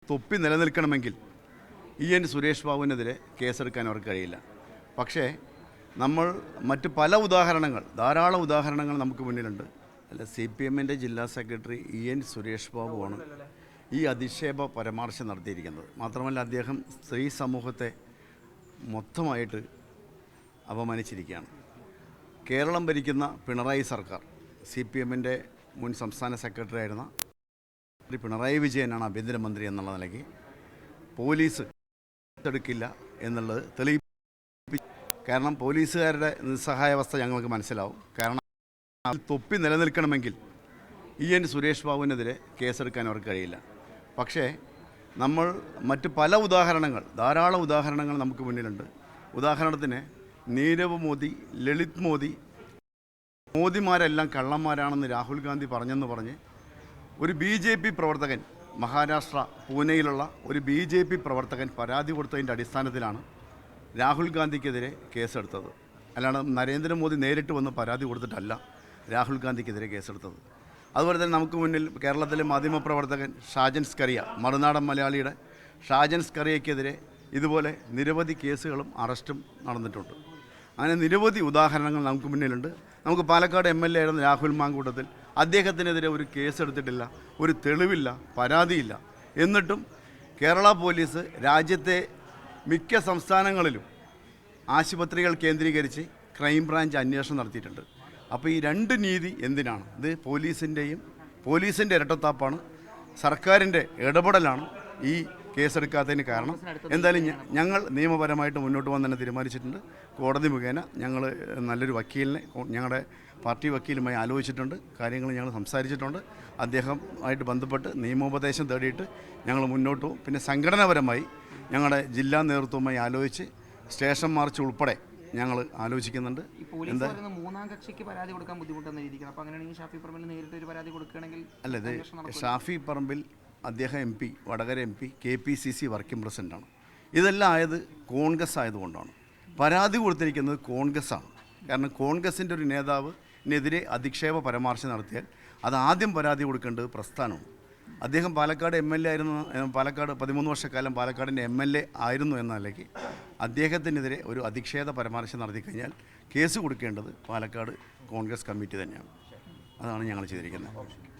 തൊപ്പി നിലനിൽക്കണമെങ്കിൽ എൻ സുരേഷ് ബാബുവിനെതിരെ കേസെടുക്കാൻ അവർക്ക് കഴിയില്ല. പക്ഷേ നമ്മൾ മറ്റ് പല ധാരാളം ഉദാഹരണങ്ങൾ നമുക്ക് മുന്നിലുണ്ട്. അല്ല, CPM-ൻ്റെ ജില്ലാ സെക്രട്ടറി എൻ സുരേഷ് ബാബുവാണ് ഈ അധിക്ഷേപ പരാമർശം നടത്തിയിരിക്കുന്നത്. മാത്രമല്ല, അദ്ദേഹം സ്ത്രീ സമൂഹത്തെ മൊത്തമായിട്ട് അപമാനിച്ചിരിക്കുകയാണ്. കേരളം ഭരിക്കുന്ന പിണറായി സർക്കാർ, CPM-ൻ്റെ മുൻ സംസ്ഥാന സെക്രട്ടറി ആയിരുന്ന പിണറായി വിജയനാണ് ആഭ്യന്തരമന്ത്രി എന്നുള്ള നിലയ്ക്ക് പോലീസ് എടുക്കില്ല എന്നുള്ളത് തെളിയിപ്പിച്ചു. കാരണം പോലീസുകാരുടെ നിസ്സഹായാവസ്ഥ ഞങ്ങൾക്ക് മനസ്സിലാവും. കാരണം തൊപ്പി നിലനിൽക്കണമെങ്കിൽ എൻ സുരേഷ് ബാബുവിനെതിരെ കേസെടുക്കാൻ അവർക്ക് കഴിയില്ല. പക്ഷേ നമ്മൾ മറ്റ് പല ധാരാളം ഉദാഹരണങ്ങൾ നമുക്ക് മുന്നിലുണ്ട്. ഉദാഹരണത്തിന് നീരവ് മോദി, ലളിത് മോദിമാരെല്ലാം കള്ളന്മാരാണെന്ന് രാഹുൽ ഗാന്ധി പറഞ്ഞ് ഒരു BJP പ്രവർത്തകൻ, മഹാരാഷ്ട്ര പൂനെയിലുള്ള ഒരു BJP പ്രവർത്തകൻ പരാതി കൊടുത്തതിൻ്റെ അടിസ്ഥാനത്തിലാണ് രാഹുൽ ഗാന്ധിക്കെതിരെ കേസെടുത്തത്. അല്ലാണ്ട് നരേന്ദ്രമോദി നേരിട്ട് വന്ന് പരാതി കൊടുത്തിട്ടല്ല രാഹുൽ ഗാന്ധിക്കെതിരെ കേസെടുത്തത്. അതുപോലെ തന്നെ നമുക്ക് മുന്നിൽ കേരളത്തിലെ മാധ്യമപ്രവർത്തകൻ ഷാജൻ സ്കറിയ, മറുനാടൻ മലയാളിയുടെ ഷാജൻ സ്കറിയയ്ക്കെതിരെ ഇതുപോലെ നിരവധി കേസുകളും അറസ്റ്റും നടന്നിട്ടുണ്ട്. അങ്ങനെ നിരവധി ഉദാഹരണങ്ങൾ നമുക്ക് മുന്നിലുണ്ട്. നമുക്ക് പാലക്കാട് MLA ആയിരുന്ന രാഹുൽ മാങ്കൂട്ടത്തിൽ, അദ്ദേഹത്തിനെതിരെ ഒരു കേസെടുത്തിട്ടില്ല, ഒരു തെളിവില്ല, പരാതിയില്ല. എന്നിട്ടും കേരള പോലീസ് രാജ്യത്തെ മിക്ക സംസ്ഥാനങ്ങളിലും ആശുപത്രികൾ കേന്ദ്രീകരിച്ച് ക്രൈംബ്രാഞ്ച് അന്വേഷണം നടത്തിയിട്ടുണ്ട്. അപ്പോൾ ഈ രണ്ട് നീതി എന്തിനാണ്? ഇത് പോലീസിൻ്റെ ഇരട്ടത്താപ്പാണ്, സർക്കാരിൻ്റെ ഇടപെടലാണ് ഈ കേസെടുക്കാത്തതിന് കാരണം. എന്തായാലും ഞങ്ങൾ നിയമപരമായിട്ട് മുന്നോട്ട് പോകാൻ തന്നെ തീരുമാനിച്ചിട്ടുണ്ട്. കോടതി മുഖേന ഞങ്ങൾ നല്ലൊരു വക്കീലിനെ ഞങ്ങളുടെ പാർട്ടി വക്കീലുമായി ആലോചിച്ചിട്ടുണ്ട്. കാര്യങ്ങൾ ഞങ്ങൾ സംസാരിച്ചിട്ടുണ്ട്. അദ്ദേഹമായിട്ട് ബന്ധപ്പെട്ട് നിയമോപദേശം തേടിയിട്ട് ഞങ്ങൾ മുന്നോട്ട് പോകും. പിന്നെ സംഘടനാപരമായി ഞങ്ങളുടെ ജില്ലാ നേതൃത്വവുമായി ആലോചിച്ച് സ്റ്റേഷൻ മാർച്ച് ഉൾപ്പെടെ ഞങ്ങൾ ആലോചിക്കുന്നുണ്ട്. എന്താ മൂന്നാം കക്ഷിക്ക് പരാതി കൊടുക്കാൻ ബുദ്ധിമുട്ടെന്ന രീതിക്കാണ്. അപ്പോൾ അങ്ങനെയാണെങ്കിൽ ഷാഫി പറമ്പിൽ നേരിട്ട് ഒരു പരാതി കൊടുക്കുകയാണെങ്കിൽ അല്ല, ഇത് ഷാഫി പറമ്പിൽ അദ്ദേഹം MP, Vadakara MP, KPCC working പ്രസിഡൻ്റാണ്. ഇതെല്ലാം ആയത് കോൺഗ്രസ് ആയതുകൊണ്ടാണ്. പരാതി കൊടുത്തിരിക്കുന്നത് കോൺഗ്രസ്സാണ്. കാരണം കോൺഗ്രസിൻ്റെ ഒരു നേതാവിനെതിരെ അധിക്ഷേപ പരാമർശം നടത്തിയാൽ അത് ആദ്യം പരാതി കൊടുക്കേണ്ടത് പ്രസ്ഥാനമാണ്. അദ്ദേഹം പാലക്കാട് MLA ആയിരുന്നു, പാലക്കാട് 13 വർഷക്കാലം പാലക്കാടിൻ്റെ MLA ആയിരുന്നു എന്ന നിലയ്ക്ക് അദ്ദേഹത്തിനെതിരെ ഒരു അധിക്ഷേപ പരാമർശം നടത്തി കഴിഞ്ഞാൽ കേസ് കൊടുക്കേണ്ടത് പാലക്കാട് കോൺഗ്രസ് കമ്മിറ്റി തന്നെയാണ്. അതാണ് ഞങ്ങൾ ചെയ്തിരിക്കുന്നത്.